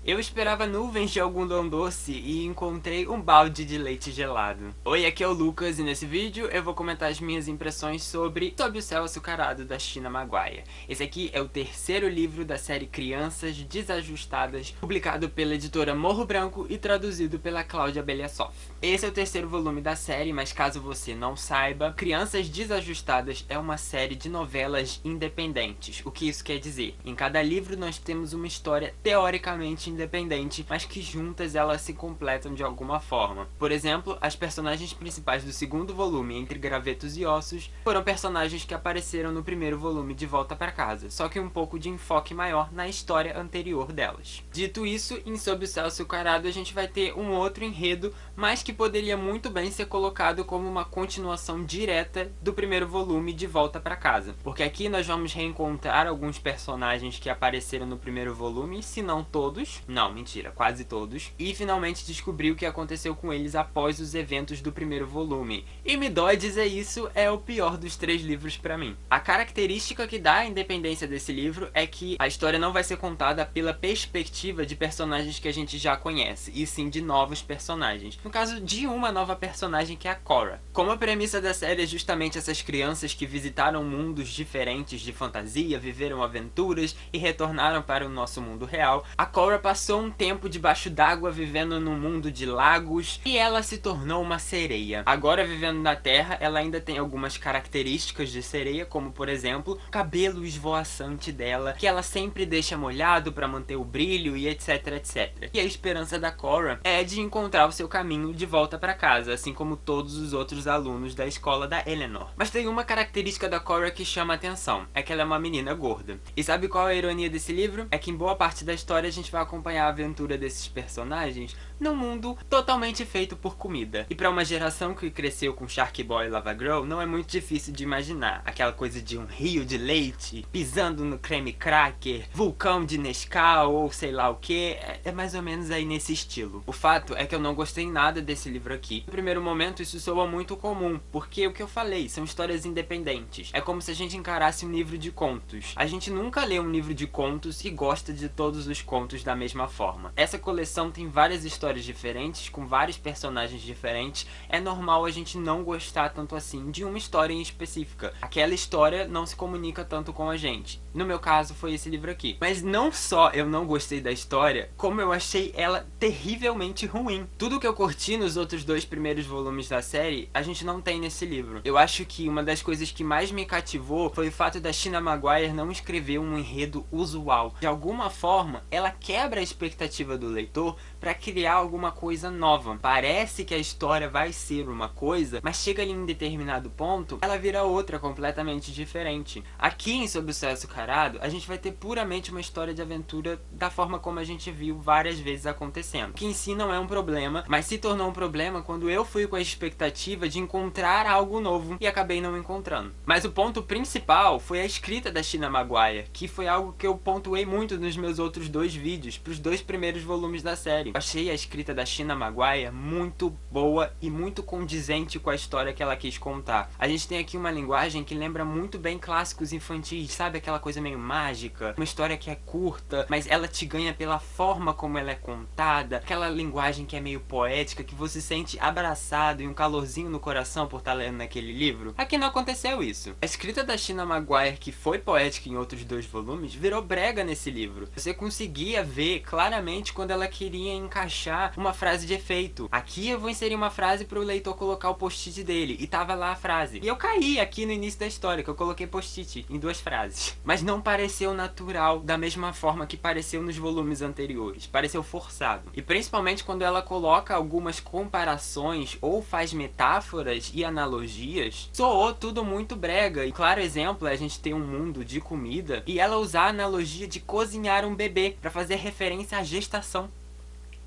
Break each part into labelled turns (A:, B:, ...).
A: Eu esperava nuvens de algodão doce e encontrei um balde de leite gelado. Oi, aqui é o Lucas e nesse vídeo eu vou comentar as minhas impressões sobre Sob o Céu Açucarado, da China Maguire. Esse aqui é o terceiro livro da série Crianças Desajustadas, publicado pela editora Morro Branco e traduzido pela Cláudia Beliassoff. Esse é o terceiro volume da série, mas caso você não saiba, Crianças Desajustadas é uma série de novelas independentes. O que isso quer dizer? Em cada livro nós temos uma história teoricamente independente, mas que juntas elas se completam de alguma forma. Por exemplo, as personagens principais do segundo volume, Entre Gravetos e Ossos, foram personagens que apareceram no primeiro volume de Volta pra Casa, só que um pouco de enfoque maior na história anterior delas. Dito isso, em Sob o Céu Açucarado a gente vai ter um outro enredo, mas que poderia muito bem ser colocado como uma continuação direta do primeiro volume de Volta pra Casa, porque aqui nós vamos reencontrar alguns personagens que apareceram no primeiro volume, se não todos, não, mentira, quase todos, e finalmente descobrir o que aconteceu com eles após os eventos do primeiro volume. E me dói dizer isso, é o pior dos três livros pra mim. A característica que dá a independência desse livro é que a história não vai ser contada pela perspectiva de personagens que a gente já conhece, e sim de novos personagens. No caso de uma nova personagem, que é a Cora. Como a premissa da série é justamente essas crianças que visitaram mundos diferentes de fantasia, viveram aventuras e retornaram para o nosso mundo real, a Cora passou um tempo debaixo d'água vivendo num mundo de lagos e ela se tornou uma sereia. Agora, vivendo na Terra, ela ainda tem algumas características de sereia, como por exemplo, o cabelo esvoaçante dela, que ela sempre deixa molhado para manter o brilho e etc, etc. E a esperança da Cora é de encontrar o seu caminho de volta para casa, assim como todos os outros alunos da escola da Eleanor. Mas tem uma característica da Cora que chama a atenção, é que ela é uma menina gorda. E sabe qual é a ironia desse livro? É que em boa parte da história a gente vai acompanhar a aventura desses personagens num mundo totalmente feito por comida. E para uma geração que cresceu com Shark Boy e Lava Girl, não é muito difícil de imaginar aquela coisa de um rio de leite pisando no creme cracker, vulcão de Nescau ou sei lá o que. É mais ou menos aí nesse estilo. O fato é que eu não gostei nada desse livro aqui. No primeiro momento isso soa muito comum, porque o que eu falei, são histórias independentes. É como se a gente encarasse um livro de contos. A gente nunca lê um livro de contos e gosta de todos os contos da mesma forma. Essa coleção tem várias histórias diferentes, com vários personagens diferentes. É normal a gente não gostar tanto assim de uma história em específica. Aquela história não se comunica tanto com a gente. No meu caso foi esse livro aqui. Mas não só eu não gostei da história, como eu achei ela terrivelmente ruim. Tudo que eu curti nos outros dois primeiros volumes da série, a gente não tem nesse livro. Eu acho que uma das coisas que mais me cativou foi o fato da China Maguire não escrever um enredo usual. De alguma forma, ela quebra a expectativa do leitor para criar alguma coisa nova. Parece que a história vai ser uma coisa, mas chega ali em determinado ponto, ela vira outra completamente diferente. Aqui em Sob o Céu Açucarado, a gente vai ter puramente uma história de aventura da forma como a gente viu várias vezes acontecendo. Que em si não é um problema, mas se tornou um problema quando eu fui com a expectativa de encontrar algo novo e acabei não encontrando. Mas o ponto principal foi a escrita da China Maguire, que foi algo que eu pontuei muito nos meus outros dois vídeos, para os dois primeiros volumes da série. Eu achei a escrita da China Maguire muito boa e muito condizente com a história que ela quis contar. A gente tem aqui uma linguagem que lembra muito bem clássicos infantis, sabe? Aquela coisa meio mágica, uma história que é curta, mas ela te ganha pela forma como ela é contada, aquela linguagem que é meio poética, que você sente abraçado e um calorzinho no coração por estar lendo naquele livro. Aqui não aconteceu isso. A escrita da China Maguire, que foi poética em outros dois volumes, virou brega nesse livro. Você conseguia ver claramente quando ela queria encaixar uma frase de efeito. Aqui eu vou inserir uma frase para o leitor colocar o post-it dele, e tava lá a frase. E eu caí aqui no início da história, que eu coloquei post-it em duas frases. Mas não pareceu natural da mesma forma que pareceu nos volumes anteriores. Pareceu forçado. E principalmente quando ela coloca algumas comparações ou faz metáforas e analogias, soou tudo muito brega. E claro exemplo é a gente ter um mundo de comida e ela usar a analogia de cozinhar um bebê para fazer referência à gestação.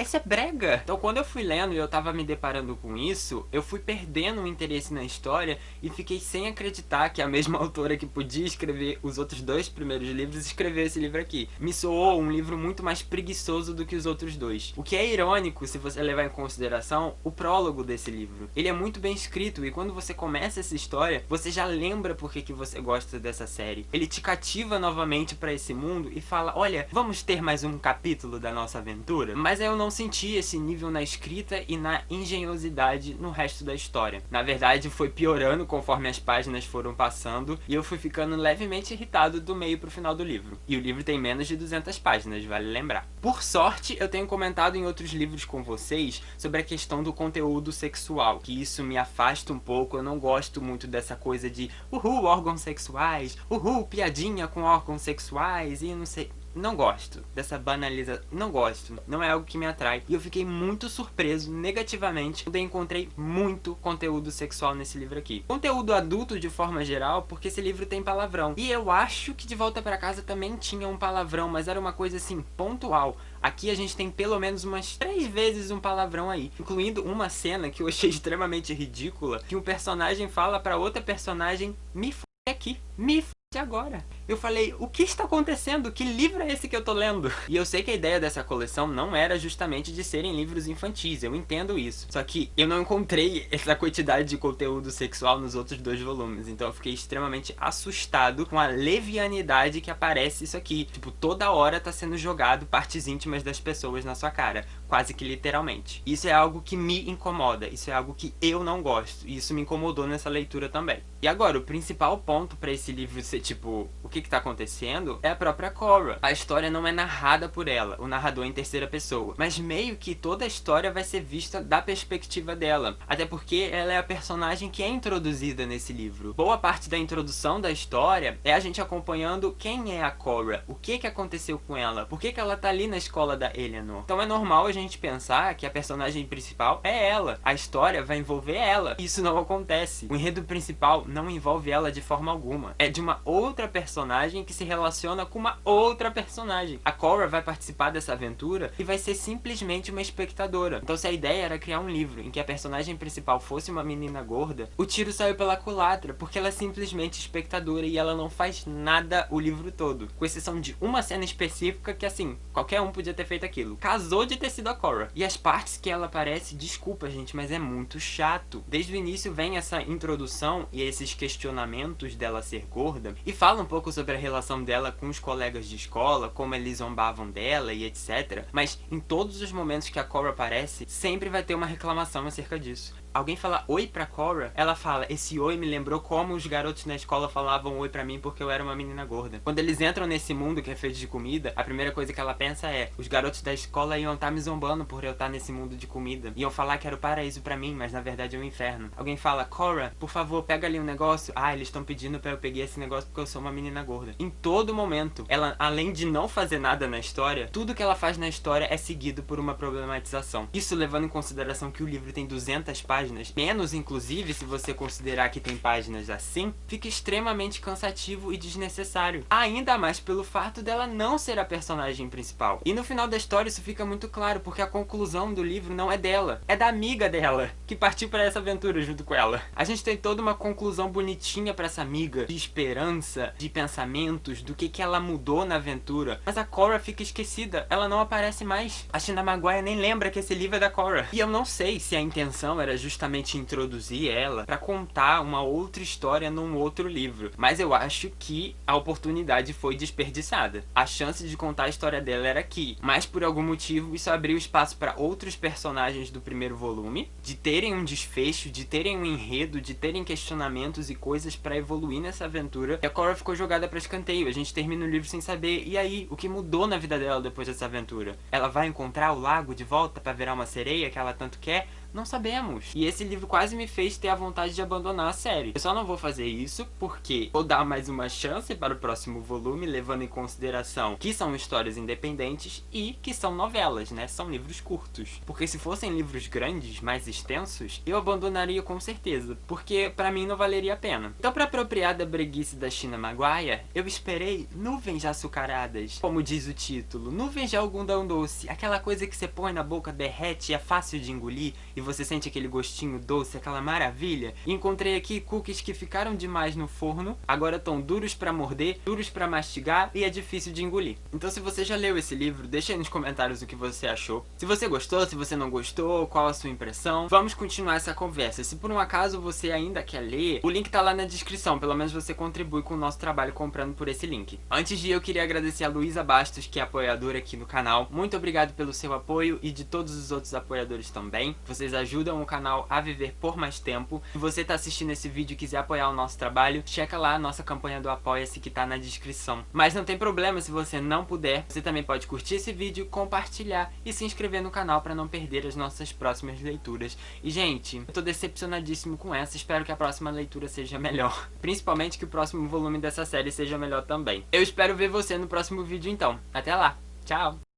A: essa é brega. Então quando eu fui lendo e eu tava me deparando com isso, eu fui perdendo o interesse na história e fiquei sem acreditar que a mesma autora que podia escrever os outros 2 primeiros livros escreveu esse livro aqui. Me soou um livro muito mais preguiçoso do que os outros 2. O que é irônico se você levar em consideração o prólogo desse livro. Ele é muito bem escrito e quando você começa essa história, você já lembra por que você gosta dessa série. Ele te cativa novamente pra esse mundo e fala, olha, vamos ter mais um capítulo da nossa aventura? Mas eu não senti esse nível na escrita e na engenhosidade no resto da história. Na verdade, foi piorando conforme as páginas foram passando e eu fui ficando levemente irritado do meio pro final do livro. E o livro tem menos de 200 páginas, vale lembrar. Por sorte, eu tenho comentado em outros livros com vocês sobre a questão do conteúdo sexual, que isso me afasta um pouco, eu não gosto muito dessa coisa de uhul, órgãos sexuais, uhul, piadinha com órgãos sexuais e não sei... Não gosto dessa banalização, não gosto, não é algo que me atrai. E eu fiquei muito surpreso negativamente quando eu encontrei muito conteúdo sexual nesse livro aqui. Conteúdo adulto de forma geral, porque esse livro tem palavrão. E eu acho que De Volta Pra Casa também tinha um palavrão, mas era uma coisa assim, pontual. Aqui a gente tem pelo menos umas 3 vezes um palavrão aí, incluindo uma cena que eu achei extremamente ridícula, que um personagem fala pra outra personagem, me f*** aqui, me f*** agora. Eu falei, o que está acontecendo? Que livro é esse que eu tô lendo? E eu sei que a ideia dessa coleção não era justamente de serem livros infantis, eu entendo isso. Só que eu não encontrei essa quantidade de conteúdo sexual nos outros 2 volumes, então eu fiquei extremamente assustado com a levianidade que aparece isso aqui. Tipo, toda hora tá sendo jogado partes íntimas das pessoas na sua cara, quase que literalmente. Isso é algo que me incomoda, isso é algo que eu não gosto, e isso me incomodou nessa leitura também. E agora, o principal ponto pra esse livro ser tipo, o que tá acontecendo, é a própria Cora. A história não é narrada por ela, o narrador é em terceira pessoa, mas meio que toda a história vai ser vista da perspectiva dela, até porque ela é a personagem que é introduzida nesse livro. Boa parte da introdução da história é a gente acompanhando quem é a Cora, o que aconteceu com ela, por que ela tá ali na escola da Eleanor. Então é normal a gente pensar que a personagem principal é ela, a história vai envolver ela. Isso não acontece. O enredo principal não envolve ela de forma alguma, é de uma outra personagem que se relaciona com uma outra personagem. A Cora vai participar dessa aventura e vai ser simplesmente uma espectadora. Então se a ideia era criar um livro em que a personagem principal fosse uma menina gorda, o tiro saiu pela culatra, porque ela é simplesmente espectadora e ela não faz nada o livro todo. Com exceção de uma cena específica que assim, qualquer um podia ter feito aquilo. Casou de ter sido a Cora. E as partes que ela aparece, desculpa gente, mas é muito chato. Desde o início vem essa introdução e esses questionamentos dela ser gorda e fala um pouco sobre a relação dela com os colegas de escola, como eles zombavam dela e etc. Mas em todos os momentos que a Cora aparece, sempre vai ter uma reclamação acerca disso. Alguém fala oi pra Cora, ela fala, esse oi me lembrou como os garotos na escola falavam oi pra mim porque eu era uma menina gorda. Quando eles entram nesse mundo que é feito de comida, a primeira coisa que ela pensa é, os garotos da escola iam estar me zombando por eu estar nesse mundo de comida. Iam falar que era o paraíso pra mim, mas na verdade é o inferno. Alguém fala, Cora, por favor, pega ali um negócio. Ah, eles estão pedindo pra eu pegar esse negócio porque eu sou uma menina gorda. Em todo momento, ela, além de não fazer nada na história, tudo que ela faz na história é seguido por uma problematização. Isso levando em consideração que o livro tem 200 páginas, menos inclusive se você considerar que tem páginas assim, fica extremamente cansativo e desnecessário. Ainda mais pelo fato dela não ser a personagem principal. E no final da história isso fica muito claro, porque a conclusão do livro não é dela, é da amiga dela, que partiu para essa aventura junto com ela. A gente tem toda uma conclusão bonitinha para essa amiga, de esperança, de pensamentos, do que ela mudou na aventura. Mas a Cora fica esquecida, ela não aparece mais. A Tina Maguire nem lembra que esse livro é da Cora. E eu não sei se a intenção era justamente introduzir ela para contar uma outra história num outro livro, mas eu acho que a oportunidade foi desperdiçada. A chance de contar a história dela era aqui, mas por algum motivo isso abriu espaço para outros personagens do primeiro volume, de terem um desfecho, de terem um enredo, de terem questionamentos e coisas para evoluir nessa aventura, e a Cora ficou jogada para escanteio. A gente termina o livro sem saber, e aí, o que mudou na vida dela depois dessa aventura? Ela vai encontrar o lago de volta para virar uma sereia que ela tanto quer? Não sabemos. E esse livro quase me fez ter a vontade de abandonar a série. Eu só não vou fazer isso porque vou dar mais uma chance para o próximo volume, levando em consideração que são histórias independentes e que são novelas, né? São livros curtos. Porque se fossem livros grandes, mais extensos, eu abandonaria com certeza, porque pra mim não valeria a pena. Então, pra apropriar da breguice da China Maguire, eu esperei nuvens açucaradas, como diz o título, nuvens de algodão doce, aquela coisa que você põe na boca, derrete e é fácil de engolir, e você sente aquele gostinho doce, aquela maravilha. E encontrei aqui cookies que ficaram demais no forno, agora estão duros pra morder, duros pra mastigar e é difícil de engolir. Então, se você já leu esse livro, deixa aí nos comentários o que você achou. Se você gostou, se você não gostou, qual a sua impressão. Vamos continuar essa conversa. Se por um acaso você ainda quer ler, o link tá lá na descrição, pelo menos você contribui com o nosso trabalho comprando por esse link. Antes de ir, eu queria agradecer a Luísa Bastos, que é apoiadora aqui no canal. Muito obrigado pelo seu apoio e de todos os outros apoiadores também. Vocês ajudam o canal a viver por mais tempo. Se você tá assistindo esse vídeo e quiser apoiar o nosso trabalho, checa lá a nossa campanha do Apoia-se que tá na descrição. Mas não tem problema se você não puder, você também pode curtir esse vídeo, compartilhar e se inscrever no canal para não perder as nossas próximas leituras. E gente, eu tô decepcionadíssimo com essa, espero que a próxima leitura seja melhor. Principalmente que o próximo volume dessa série seja melhor também. Eu espero ver você no próximo vídeo então. Até lá, tchau!